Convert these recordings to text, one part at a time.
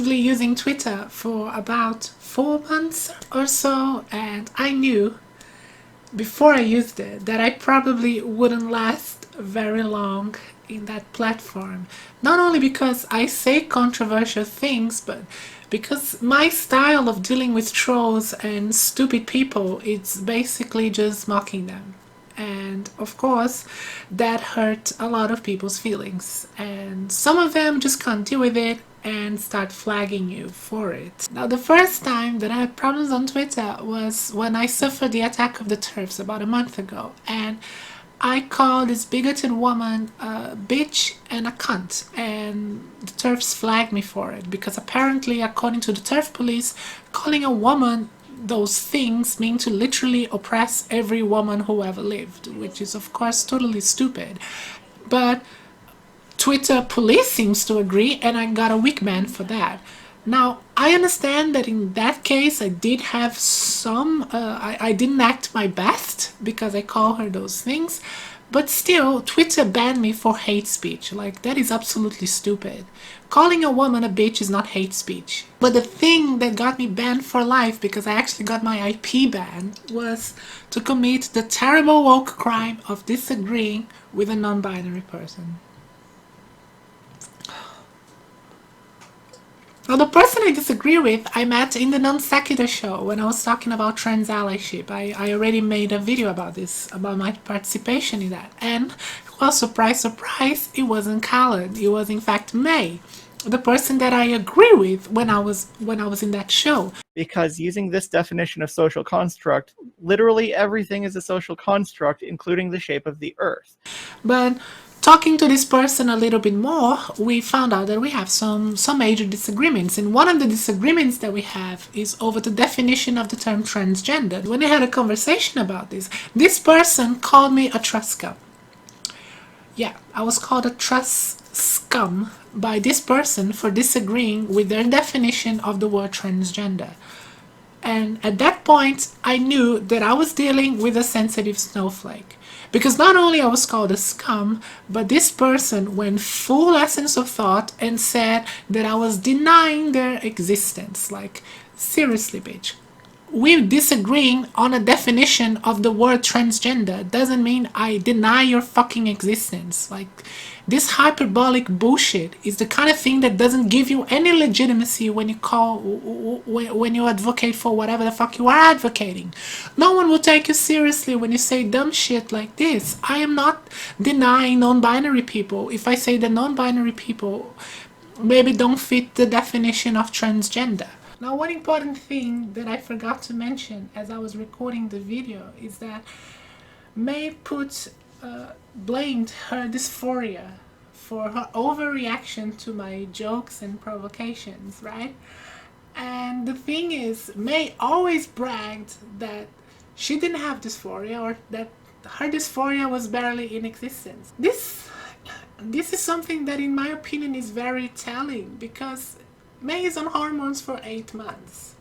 actively using Twitter for about 4 months or so, and I knew before I used it that I probably wouldn't last very long in that platform. Not only because I say controversial things, but because my style of dealing with trolls and stupid people is basically just mocking them. And of course, that hurt a lot of people's feelings. And some of them just can't deal with it and start flagging you for it. Now, the first time that I had problems on Twitter was when I suffered the attack of the TERFs about a month ago. And I called this bigoted woman a bitch and a cunt, and the TERFs flagged me for it because apparently, according to the TERF police, calling a woman those things mean to literally oppress every woman who ever lived, which is of course totally stupid. But Twitter police seems to agree, and I got a weak man for that. Now, I understand that in that case I did have I didn't act my best because I call her those things, but still, Twitter banned me for hate speech. Like, that is absolutely stupid. Calling a woman a bitch is not hate speech. But the thing that got me banned for life, because I actually got my IP banned, was to commit the terrible woke crime of disagreeing with a non-binary person. Now, the person I disagree with, I met in the Non Sequitur show when I was talking about trans allyship. I already made a video about this, about my participation in that. And, well, surprise, surprise, it wasn't Khaled. It was, in fact, May, the person that I agree with when I was in that show. Because using this definition of social construct, literally everything is a social construct, including the shape of the earth. But talking to this person a little bit more, we found out that we have some major disagreements. And one of the disagreements that we have is over the definition of the term transgender. When I had a conversation about this person called me a trust scum. Yeah, I was called a trust scum by this person for disagreeing with their definition of the word transgender. And at that point, I knew that I was dealing with a sensitive snowflake. Because not only I was called a scum, but this person went full essence of thought and said that I was denying their existence. Like, seriously, bitch. We disagreeing on a definition of the word transgender doesn't mean I deny your fucking existence. Like, this hyperbolic bullshit is the kind of thing that doesn't give you any legitimacy when you advocate for whatever the fuck you are advocating. No one will take you seriously when you say dumb shit like this. I am not denying non-binary people if I say that non-binary people maybe don't fit the definition of transgender. Now, one important thing that I forgot to mention as I was recording the video is that May blamed her dysphoria for her overreaction to my jokes and provocations, right? And the thing is, May always bragged that she didn't have dysphoria, or that her dysphoria was barely in existence. This is something that, in my opinion, is very telling, because May is on hormones for 8 months.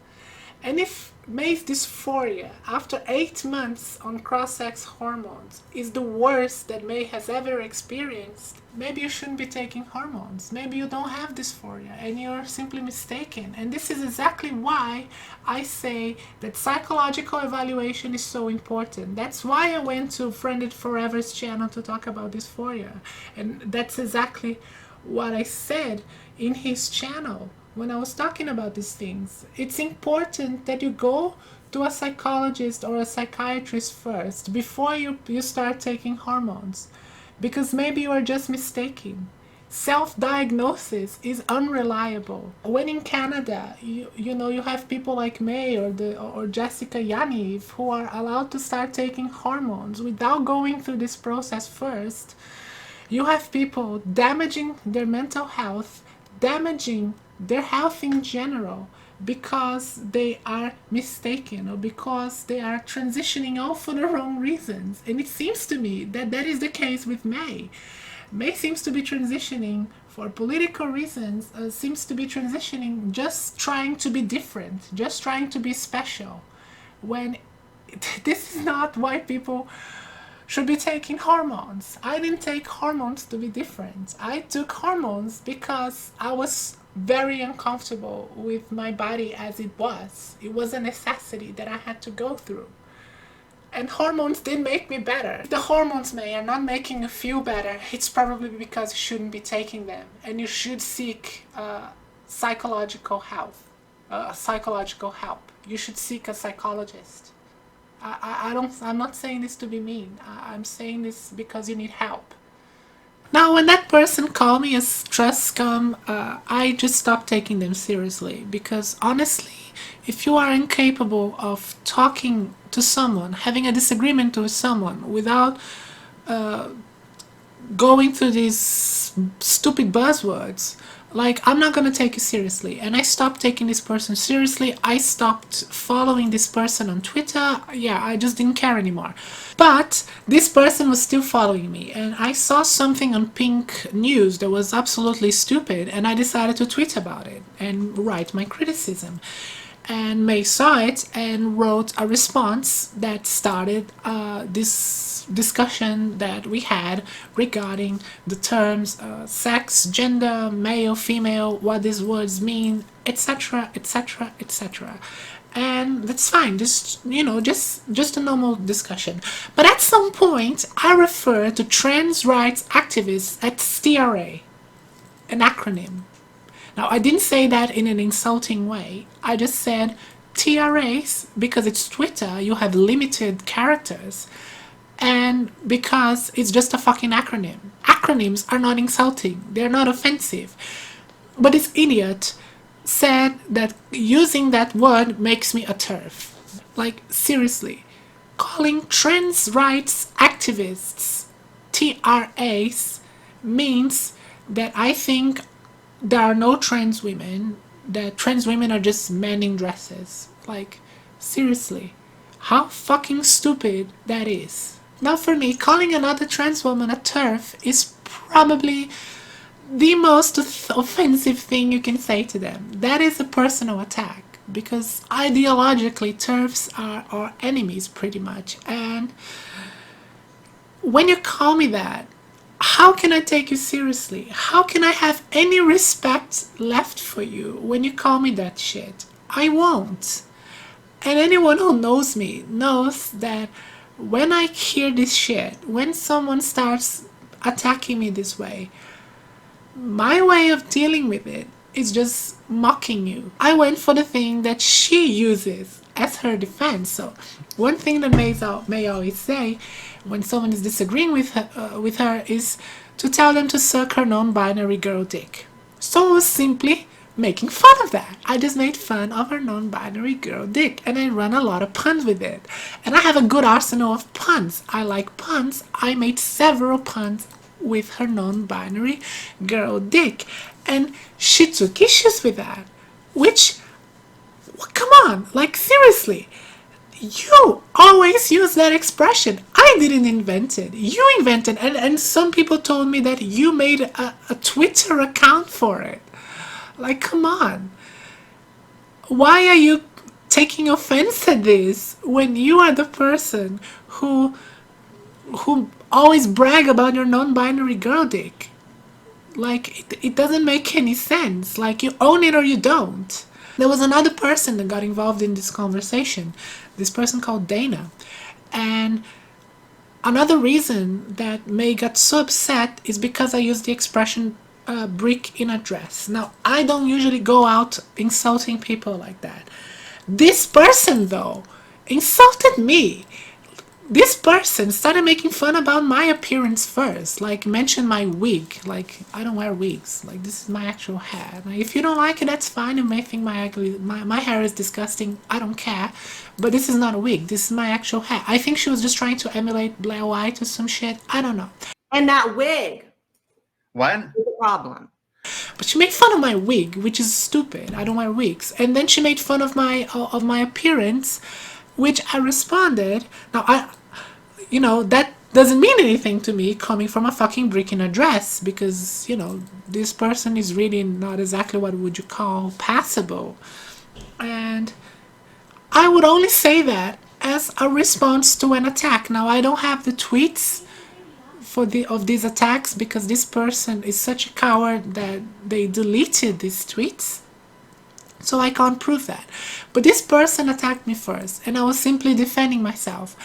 And if May's dysphoria after 8 months on cross-sex hormones is the worst that May has ever experienced, maybe you shouldn't be taking hormones. Maybe you don't have dysphoria and you're simply mistaken. And this is exactly why I say that psychological evaluation is so important. That's why I went to Friended Forever's channel to talk about dysphoria. And that's exactly what I said in his channel when I was talking about these things. It's important that you go to a psychologist or a psychiatrist first before you start taking hormones, because maybe you are just mistaken. Self-diagnosis is unreliable. When in Canada, you have people like May or Jessica Yaniv who are allowed to start taking hormones without going through this process first, you have people damaging their mental health, damaging their health in general, because they are mistaken or because they are transitioning all for the wrong reasons. And it seems to me that that is the case with May. May seems to be transitioning for political reasons, seems to be transitioning just trying to be different, just trying to be special, when this is not why people should be taking hormones. I didn't take hormones to be different. I took hormones because I was very uncomfortable with my body as it was. It was a necessity that I had to go through. And hormones did make me better. The hormones are not making you feel better. It's probably because you shouldn't be taking them, and you should seek psychological help. Psychological help. You should seek a psychologist. I don't. I'm not saying this to be mean. I'm saying this because you need help. Now, when that person called me a stress scum, I just stopped taking them seriously because honestly, if you are incapable of talking to someone, having a disagreement with someone without going through these stupid buzzwords, like, I'm not gonna take you seriously. And I stopped taking this person seriously. I stopped following this person on Twitter. Yeah, I just didn't care anymore. But this person was still following me, and I saw something on Pink News that was absolutely stupid, and I decided to tweet about it and write my criticism. And May saw it and wrote a response that started this discussion that we had regarding the terms sex, gender, male, female, what these words mean, etc., etc., etc. And that's fine, just just a normal discussion. But at some point, I refer to trans rights activists as TRA, an acronym. Now, I didn't say that in an insulting way. I just said TRAs because it's Twitter, you have limited characters, and because it's just a fucking acronym. Acronyms are not insulting, they're not offensive. But this idiot said that using that word makes me a TERF. Like, seriously. Calling trans rights activists TRAs means that I think there are no trans women, that trans women are just men in dresses. Like, seriously, how fucking stupid that is. Now, for me, calling another trans woman a TERF is probably the most offensive thing you can say to them. That is a personal attack, because ideologically TERFs are our enemies pretty much. And when you call me that, how can I take you seriously? How can I have any respect left for you when you call me that shit? I won't. And anyone who knows me knows that when I hear this shit, when someone starts attacking me this way, my way of dealing with it is just mocking you. I went for the thing that she uses as her defense. So one thing that May always say when someone is disagreeing with her is to tell them to suck her non-binary girl dick. So I was simply making fun of that. I just made fun of her non-binary girl dick, and I run a lot of puns with it. And I have a good arsenal of puns. I like puns. I made several puns with her non-binary girl dick, and she took issues with that, which, come on, like, seriously, you always use that expression. I didn't invent it. You invented it, and some people told me that you made a Twitter account for it. Like, come on. Why are you taking offense at this when you are the person who always brag about your non-binary girl dick? Like, it doesn't make any sense. Like, you own it or you don't. There was another person that got involved in this conversation, this person called Dana. And another reason that May got so upset is because I used the expression brick in a dress. Now, I don't usually go out insulting people like that. This person, though, insulted me. This person started making fun about my appearance first, like mentioned my wig. Like, I don't wear wigs. Like, this is my actual hair. Like, if you don't like it, that's fine. You may think my hair is disgusting. I don't care. But this is not a wig. This is my actual hair. I think she was just trying to emulate Blair White or some shit. I don't know. And that wig. What? Is the problem. But she made fun of my wig, which is stupid. I don't wear wigs. And then she made fun of my appearance, which I responded. Now, that doesn't mean anything to me coming from a fucking brick in a dress, because, this person is really not exactly what would you call passable. And I would only say that as a response to an attack. Now, I don't have the tweets of these attacks because this person is such a coward that they deleted these tweets. So I can't prove that. But this person attacked me first, and I was simply defending myself.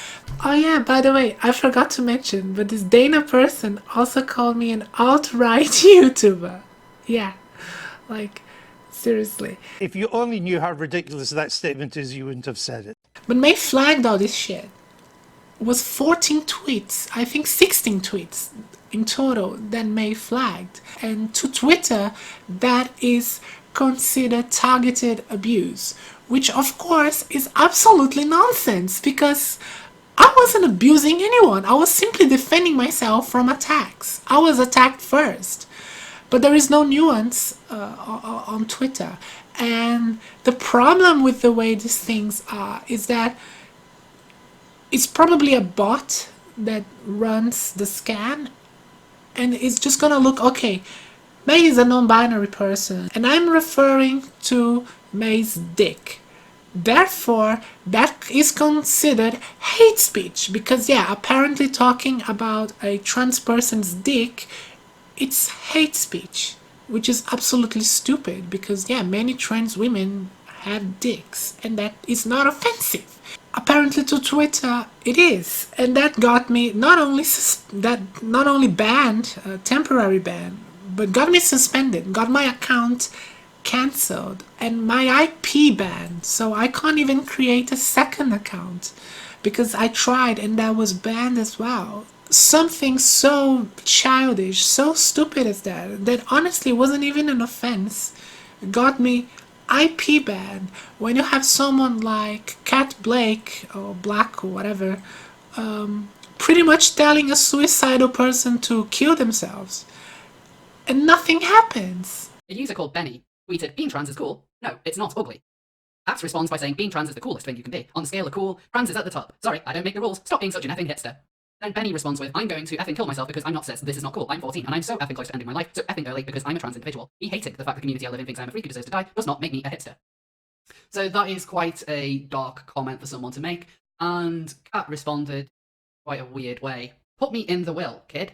Oh yeah, by the way, I forgot to mention, but this Dana person also called me an alt-right YouTuber. Yeah, like, seriously. If you only knew how ridiculous that statement is, you wouldn't have said it. But May flagged all this shit. It was 14 tweets, I think 16 tweets in total that May flagged. And to Twitter, that is considered targeted abuse, which of course is absolutely nonsense because I wasn't abusing anyone. I was simply defending myself from attacks. I was attacked first. But there is no nuance on Twitter. And the problem with the way these things are is that it's probably a bot that runs the scan, and it's just gonna look, okay, May is a non-binary person, and I'm referring to May's dick. Therefore, that is considered hate speech, because yeah, apparently talking about a trans person's dick, it's hate speech, which is absolutely stupid, because yeah, many trans women have dicks, and that is not offensive. Apparently to Twitter it is, and that got me not only banned, temporary ban, but got me suspended, got my account cancelled, and my IP banned, so I can't even create a second account because I tried and that was banned as well. Something so childish, so stupid as that honestly wasn't even an offense, got me IP ban. When you have someone like Cat Blake or Black or whatever pretty much telling a suicidal person to kill themselves and nothing happens. A user called Benny tweeted, "Being trans is cool. No, it's not ugly." Apps responds by saying, "Being trans is the coolest thing you can be. On the scale of cool, trans is at the top. Sorry, I don't make the rules. Stop being such an effing hipster." Then Benny responds with, "I'm going to effing kill myself because I'm not cis. This is not cool. I'm 14 and I'm so effing close to ending my life, so effing early because I'm a trans individual. He hated the fact the community I live in thinks I'm a freak who deserves to die does not make me a hipster." So that is quite a dark comment for someone to make, and Kat responded quite a weird way. "Put me in the will, kid."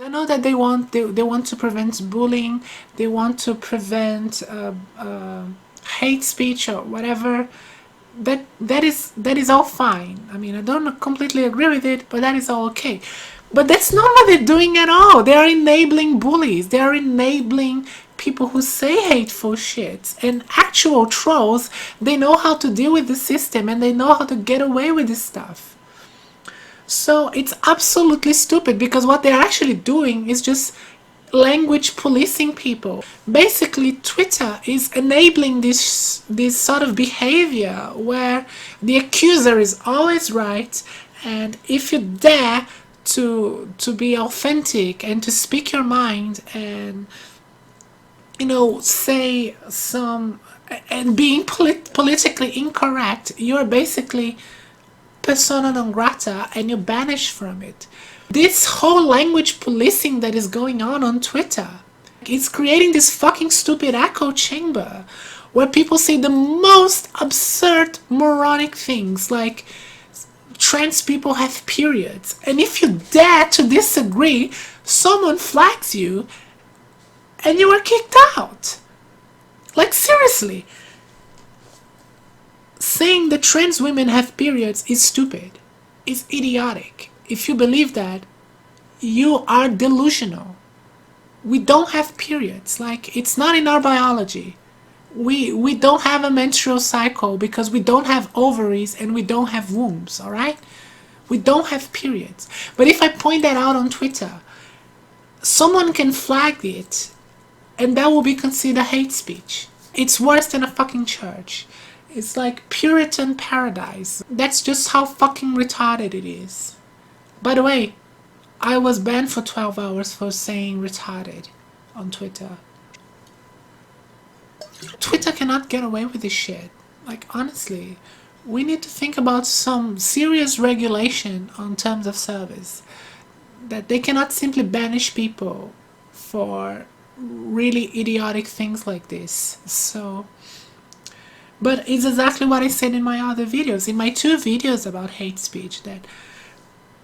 I know that they want to prevent bullying, they want to prevent hate speech or whatever. That is all fine. I mean, I don't completely agree with it, but that is all okay. But that's not what they're doing at all. They are enabling bullies. They are enabling people who say hateful shit. And actual trolls, they know how to deal with the system and they know how to get away with this stuff. So it's absolutely stupid because what they're actually doing is just language policing people. Basically, Twitter is enabling this sort of behavior where the accuser is always right, and if you dare to be authentic and to speak your mind and say some and being politically incorrect, you're basically persona non grata and you're banished from it. This whole language policing that is going on Twitter, it's creating this fucking stupid echo chamber where people say the most absurd, moronic things like trans people have periods. And if you dare to disagree, someone flags you and you are kicked out. Like, seriously. Saying that trans women have periods is stupid. It's idiotic. If you believe that, you are delusional. We don't have periods. Like, it's not in our biology. We don't have a menstrual cycle because we don't have ovaries and we don't have wombs, alright? We don't have periods. But if I point that out on Twitter, someone can flag it and that will be considered hate speech. It's worse than a fucking church. It's like Puritan paradise. That's just how fucking retarded it is. By the way, I was banned for 12 hours for saying retarded on Twitter. Twitter cannot get away with this shit. Like, honestly, we need to think about some serious regulation on terms of service. That they cannot simply banish people for really idiotic things like this. So, but it's exactly what I said in my other videos, in my 2 videos about hate speech, that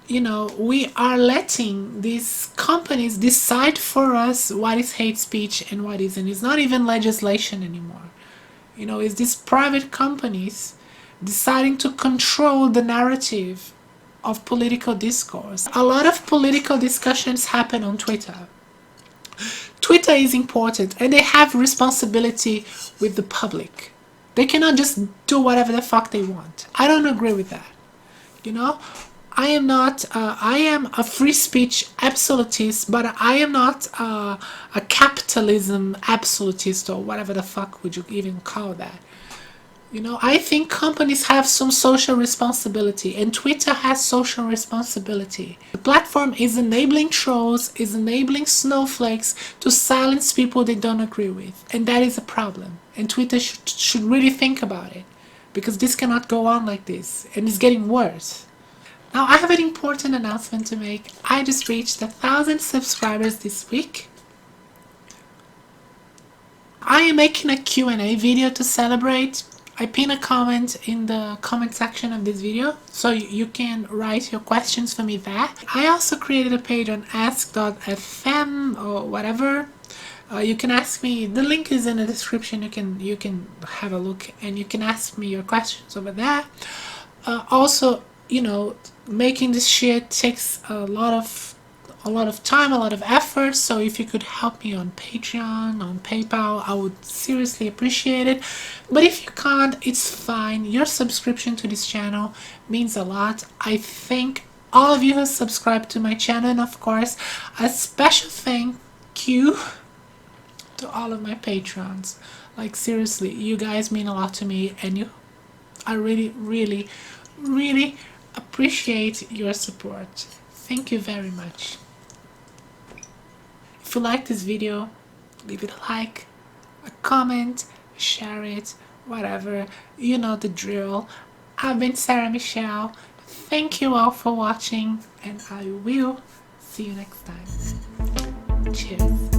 you know, we are letting these companies decide for us what is hate speech and what isn't. It's not even legislation anymore. You know, it's these private companies deciding to control the narrative of political discourse. A lot of political discussions happen on Twitter. Twitter is important and they have responsibility with the public. They cannot just do whatever the fuck they want. I don't agree with that. You know, I am not, I am a free speech absolutist, but I am not a capitalism absolutist or whatever the fuck would you even call that. You know, I think companies have some social responsibility and Twitter has social responsibility. The platform is enabling trolls, is enabling snowflakes to silence people they don't agree with. And that is a problem. And Twitter should really think about it, because this cannot go on like this and it's getting worse. Now I have an important announcement to make. I just reached 1,000 subscribers this week. I am making a Q&A video to celebrate. I pin a comment in the comment section of this video, so you can write your questions for me there. I also created a page on ask.fm or whatever. You can ask me, the link is in the description, you can have a look and you can ask me your questions over there. Also, you know, making this shit takes a lot of time, a lot of effort, so if you could help me on Patreon, on PayPal, I would seriously appreciate it. But if you can't, it's fine. Your subscription to this channel means a lot. I thank all of you who subscribe to my channel, and of course a special thank you to all of my patrons. Like seriously, you guys mean a lot to me, and I really appreciate your support. Thank you very much. If you like this video, leave it a like, a comment, share it, whatever. You know the drill. I've been Sarah Michel. Thank you all for watching, and I will see you next time. Cheers.